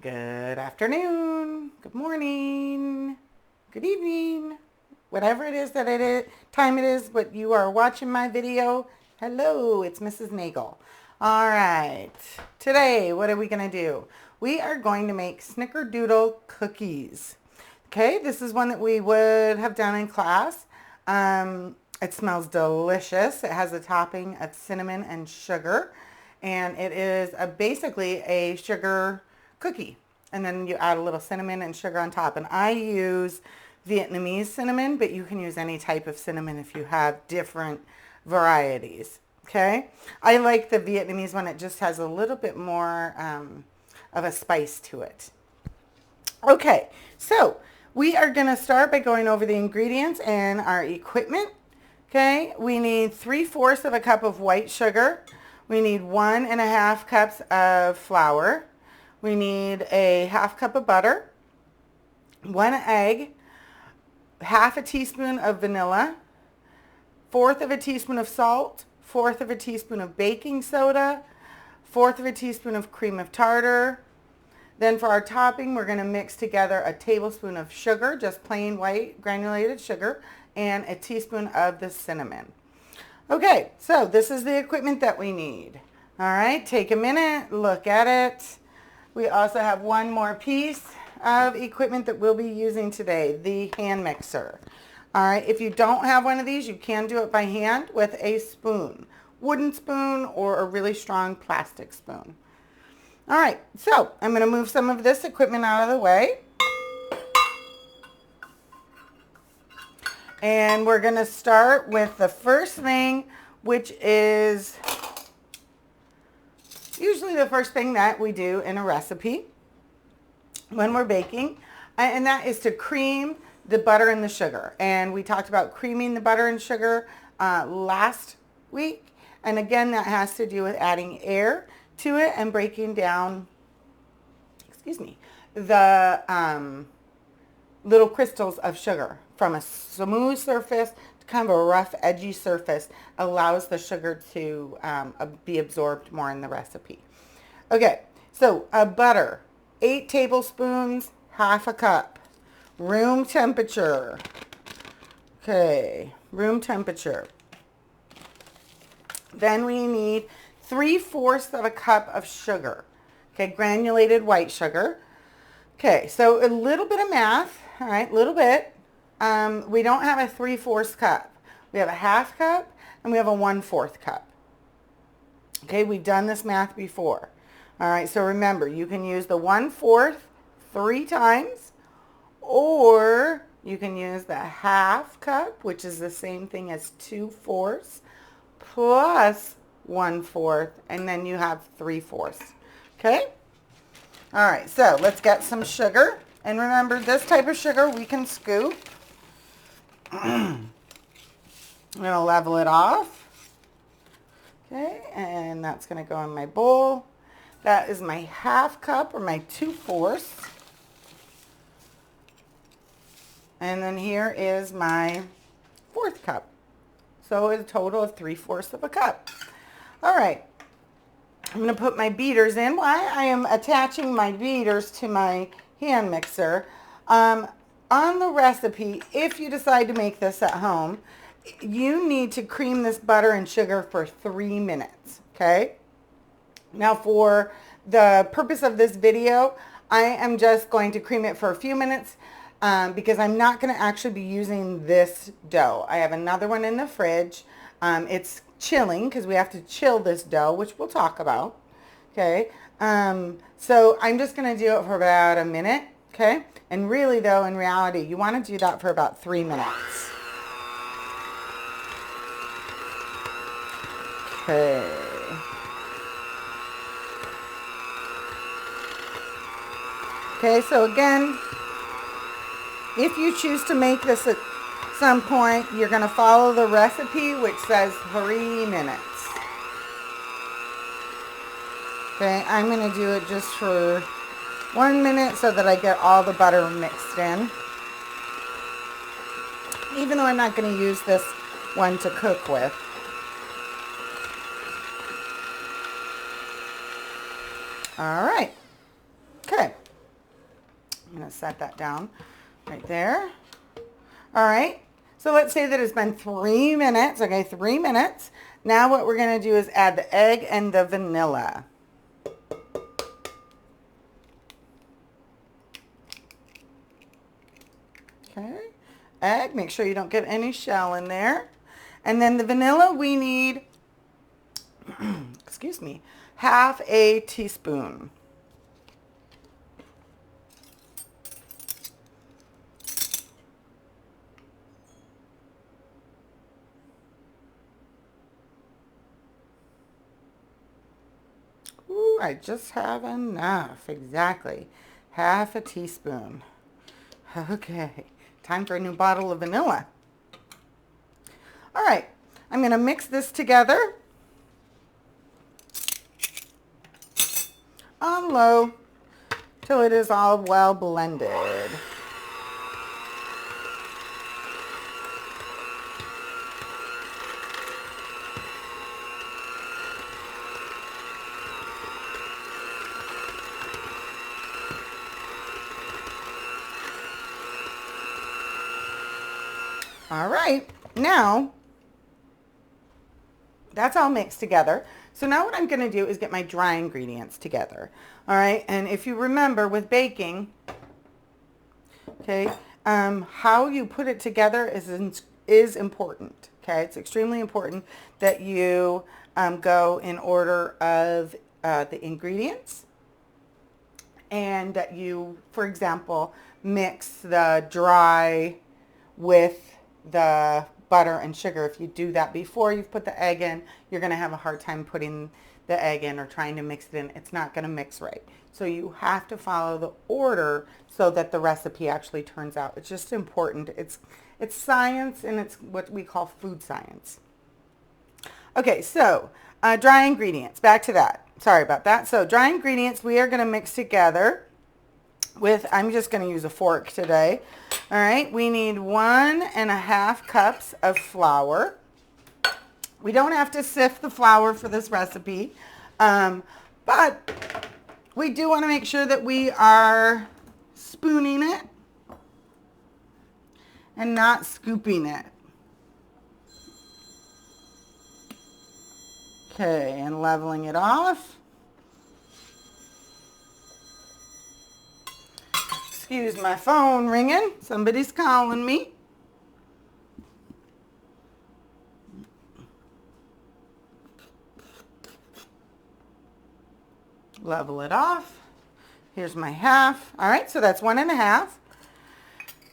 Good afternoon, good morning, good evening, whatever it is time it is, but you are watching my video. Hello, it's Mrs. Nagel. All right, today what are we going to do? We are going to make Snickerdoodle cookies. Okay, this is one that we would have done in class. It smells delicious. It has a topping of cinnamon and sugar, and it is basically a sugar cookie, and then you add a little cinnamon and sugar on top. And I use Vietnamese cinnamon, but you can use any type of cinnamon if you have different varieties. Okay, I like the Vietnamese one. It just has a little bit more of a spice to it. Okay, so we are going to start by going over the ingredients and our equipment. Okay, we need 3/4 of a cup of white sugar. We need 1.5 cups of flour. We need a 1/2 cup of butter, 1 egg, 1/2 teaspoon of vanilla, 1/4 of a teaspoon of salt, 1/4 of a teaspoon of baking soda, 1/4 of a teaspoon of cream of tartar. Then for our topping, we're going to mix together a tablespoon of sugar, just plain white granulated sugar, and a teaspoon of the cinnamon. Okay, so this is the equipment that we need. All right, take a minute, look at it. We also have one more piece of equipment that we'll be using today, the hand mixer. All right, if you don't have one of these, you can do it by hand with a spoon, wooden spoon or a really strong plastic spoon. All right, so I'm going to move some of this equipment out of the way. And we're going to start with the first thing, which is usually the first thing that we do in a recipe when we're baking, and that is to cream the butter and the sugar. And we talked about creaming the butter and sugar last week. And again, that has to do with adding air to it and breaking down, the little crystals of sugar from a smooth surface to kind of a rough, edgy surface. Allows the sugar to be absorbed more in the recipe. Okay, so butter, 8 tablespoons, 1/2 cup, room temperature. Okay, room temperature. Then we need 3/4 of a cup of sugar. Okay, granulated white sugar. Okay, so a little bit of math. All right, a little bit. We don't have a 3/4 cup. We have a 1/2 cup and we have a 1/4 cup. Okay, we've done this math before. All right, so remember, you can use the 1/4 3 times, or you can use the 1/2 cup, which is the same thing as 2/4, plus 1/4, and then you have 3/4. Okay? All right, so let's get some sugar. And remember, this type of sugar we can scoop. I'm going to level it off. Okay, and that's going to go in my bowl. That is my 1/2 cup, or my 2/4. And then here is my 1/4 cup. So a total of 3/4 of a cup. All right, I'm going to put my beaters in. While I am attaching my beaters to my hand mixer, on the recipe, if you decide to make this at home, you need to cream this butter and sugar for 3 minutes, okay? Now for the purpose of this video, I am just going to cream it for a few minutes because I'm not going to actually be using this dough. I have another one in the fridge. It's chilling because we have to chill this dough, which we'll talk about, okay? So I'm just going to do it for about a minute, okay? And really though, in reality, you want to do that for about 3 minutes. Okay. Okay, so again, if you choose to make this at some point, you're going to follow the recipe, which says 3 minutes. Okay, I'm going to do it just for 1 minute so that I get all the butter mixed in. Even though I'm not going to use this one to cook with. All right. Okay. I'm going to set that down right there. All right. So let's say that it's been 3 minutes. Okay, 3 minutes. Now what we're going to do is add the egg and the vanilla. Okay. Egg, make sure you don't get any shell in there. And then the vanilla, we need, excuse me, half a teaspoon. Ooh, I just have enough. Exactly. Half a teaspoon. Okay. Time for a new bottle of vanilla. All right. I'm going to mix this together on low till it is all well blended. All right, now that's all mixed together. So now what I'm going to do is get my dry ingredients together. All right, and if you remember with baking, okay, how you put it together is important. Okay, it's extremely important that you go in order of the ingredients, and that you, for example, mix the dry with the butter and sugar. If you do that before you've put the egg in, you're going to have a hard time putting the egg in or trying to mix it in. It's not going to mix right. So you have to follow the order so that the recipe actually turns out. It's just important. It's science, and it's what we call food science. Okay, so dry ingredients. Back to that. Sorry about that. So dry ingredients we are going to mix together with, I'm just going to use a fork today. All right, we need 1.5 cups of flour. We don't have to sift the flour for this recipe, but we do want to make sure that we are spooning it and not scooping it. Okay, and leveling it off. Excuse my phone ringing. Somebody's calling me. Level it off. Here's my half. All right, so that's 1.5.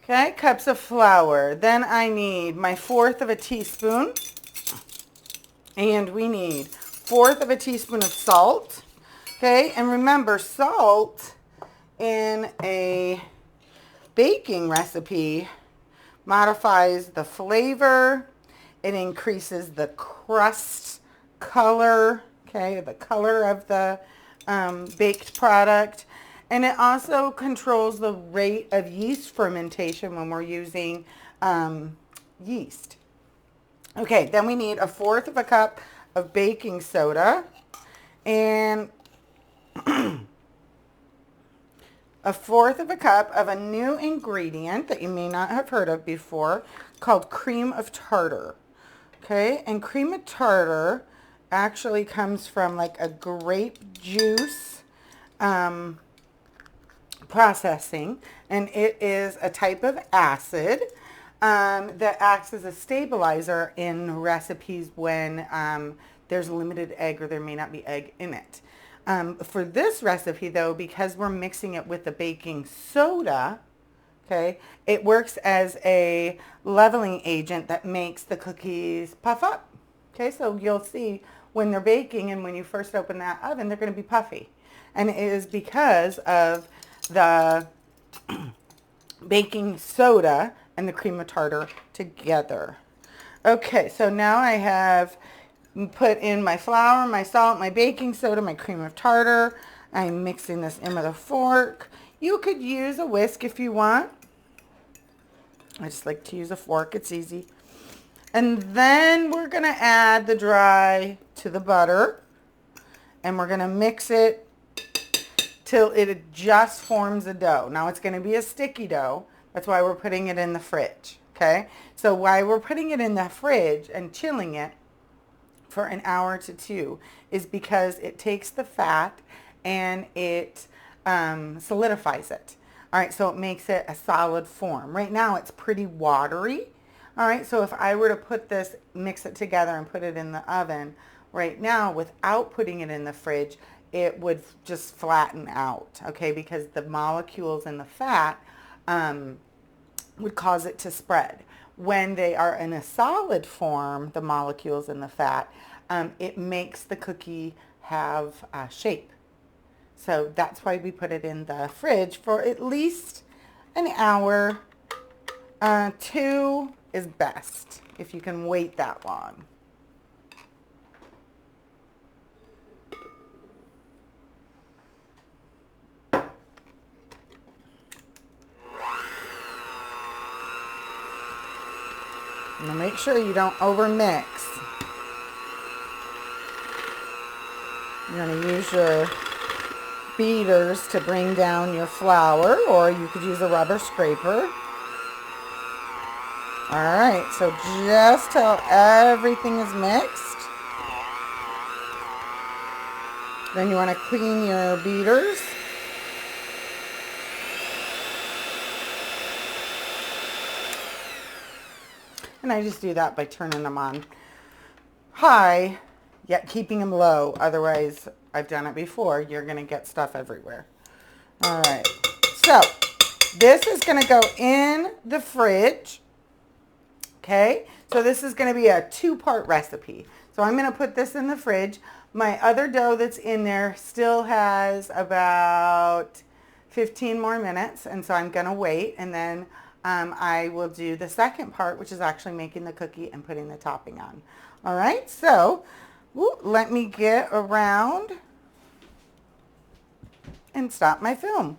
Okay, cups of flour. Then I need my 1/4 of a teaspoon. And we need 1/4 of a teaspoon of salt. Okay, and remember, salt in a baking recipe modifies the flavor. It increases the crust color, okay, the color of the baked product. And it also controls the rate of yeast fermentation when we're using yeast. Okay, then we need 1/4 of a cup of baking soda and 1/4 of a cup of a new ingredient that you may not have heard of before called cream of tartar. Okay, and cream of tartar actually comes from like a grape juice processing, and it is a type of acid that acts as a stabilizer in recipes when there's limited egg or there may not be egg in it. For this recipe, though, because we're mixing it with the baking soda, okay, it works as a leveling agent that makes the cookies puff up. Okay, so you'll see when they're baking and when you first open that oven, they're going to be puffy. And it is because of the baking soda and the cream of tartar together. Okay, so now I have put in my flour, my salt, my baking soda, my cream of tartar. I'm mixing this in with a fork. You could use a whisk if you want. I just like to use a fork. It's easy. And then we're going to add the dry to the butter. And we're going to mix it till it just forms a dough. Now it's going to be a sticky dough. That's why we're putting it in the fridge. Okay, so why we're putting it in the fridge and chilling it for an hour to 2 is because it takes the fat and it solidifies it. All right, so it makes it a solid form. Right now it's pretty watery. All right, so if I were to put this, mix it together and put it in the oven right now without putting it in the fridge, it would just flatten out, okay, because the molecules in the fat would cause it to spread. When they are in a solid form, the molecules in the fat, it makes the cookie have shape. So that's why we put it in the fridge for at least an hour. 2 is best if you can wait that long. Now make sure you don't overmix. You're going to use your beaters to bring down your flour, or you could use a rubber scraper. All right, so just till everything is mixed. Then you want to clean your beaters. And I just do that by turning them on high, yet keeping them low. Otherwise, I've done it before, you're going to get stuff everywhere. All right, so this is going to go in the fridge. Okay, so this is going to be a 2-part recipe. So I'm going to put this in the fridge. My other dough that's in there still has about 15 more minutes, and so I'm going to wait, and then I will do the second part, which is actually making the cookie and putting the topping on. All right, so let me get around and stop my film.